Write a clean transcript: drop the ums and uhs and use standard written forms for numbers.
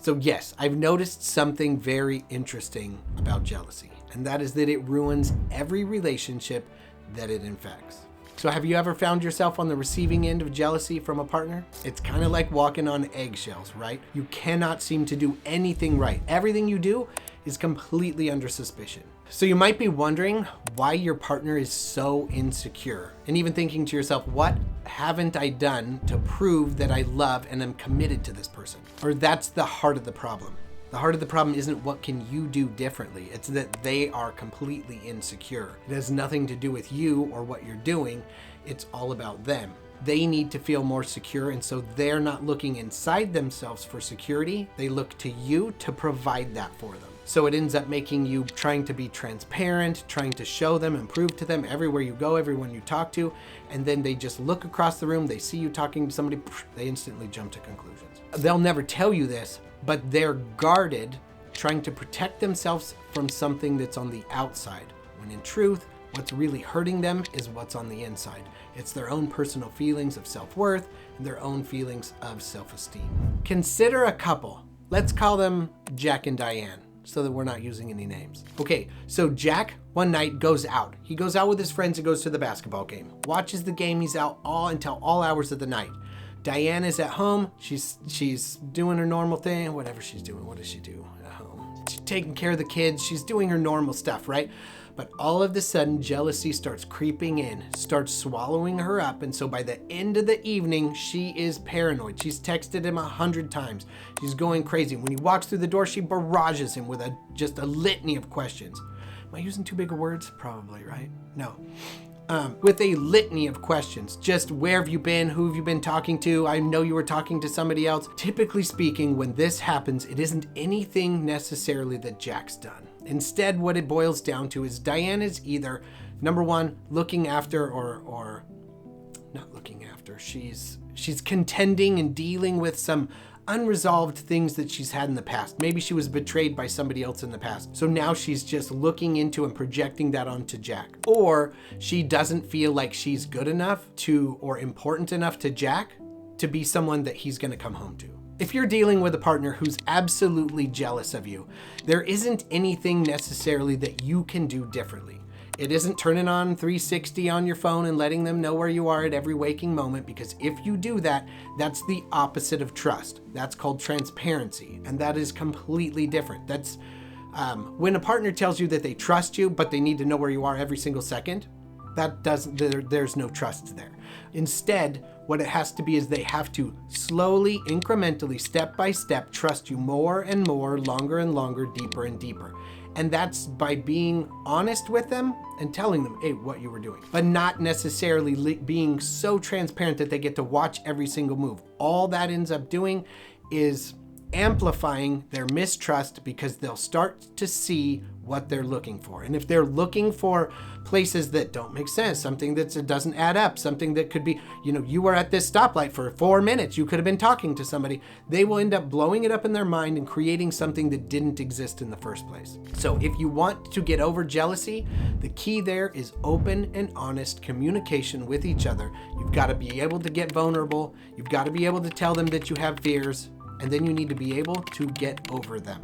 So yes, I've noticed something very interesting about jealousy, and that is that it ruins every relationship that it infects. So have you ever found yourself on the receiving end of jealousy from a partner? It's kind of like walking on eggshells, right? You cannot seem to do anything right. Everything you do is completely under suspicion. So you might be wondering why your partner is so insecure, and even thinking to yourself, what haven't I done to prove that I love and am committed to this person? Or that's the heart of the problem. The heart of the problem isn't what can you do differently. It's that they are completely insecure. It has nothing to do with you or what you're doing. It's all about them. They need to feel more secure, and so they're not looking inside themselves for security. They look to you to provide that for them. So it ends up making you trying to be transparent, trying to show them and prove to them everywhere you go, everyone you talk to, and then they just look across the room, they see you talking to somebody, they instantly jump to conclusions. They'll never tell you this, but they're guarded, trying to protect themselves from something that's on the outside, when in truth, what's really hurting them is what's on the inside. It's their own personal feelings of self-worth and their own feelings of self-esteem. Consider a couple. Let's call them Jack and Diane, so that we're not using any names. Okay, so Jack one night goes out. He goes out with his friends and goes to the basketball game. Watches the game, he's out until all hours of the night. Diane is at home. She's doing her normal thing, whatever she's doing. What does she do at home? She's taking care of the kids. She's doing her normal stuff, right? But all of a sudden, jealousy starts creeping in, starts swallowing her up. And so by the end of the evening, she is paranoid. She's texted him 100 times. She's going crazy. When he walks through the door, she barrages him with just a litany of questions. Am I using too big of words? Probably, right? No. With a litany of questions. Just where have you been? Who have you been talking to? I know you were talking to somebody else. Typically speaking, when this happens, it isn't anything necessarily that Jack's done. Instead, what it boils down to is Diane is either, number one, looking after or not looking after. She's contending and dealing with some unresolved things that she's had in the past. Maybe she was betrayed by somebody else in the past. So now she's just looking into and projecting that onto Jack. Or she doesn't feel like she's good enough or important enough to Jack to be someone that he's gonna come home to. If you're dealing with a partner who's absolutely jealous of you, there isn't anything necessarily that you can do differently. It isn't turning on 360 on your phone and letting them know where you are at every waking moment, because if you do that, that's the opposite of trust. That's called transparency, and that is completely different. That's when a partner tells you that they trust you, but they need to know where you are every single second. There's no trust there. Instead, what it has to be is they have to slowly, incrementally, step by step, trust you more and more, longer and longer, deeper and deeper. And that's by being honest with them and telling them, hey, what you were doing, but not necessarily being so transparent that they get to watch every single move. All that ends up doing is amplifying their mistrust, because they'll start to see what they're looking for. And if they're looking for places that don't make sense, something that doesn't add up, something that could be, you were at this stoplight for 4 minutes, you could have been talking to somebody, they will end up blowing it up in their mind and creating something that didn't exist in the first place. So if you want to get over jealousy, the key there is open and honest communication with each other. You've got to be able to get vulnerable. You've got to be able to tell them that you have fears. And then you need to be able to get over them.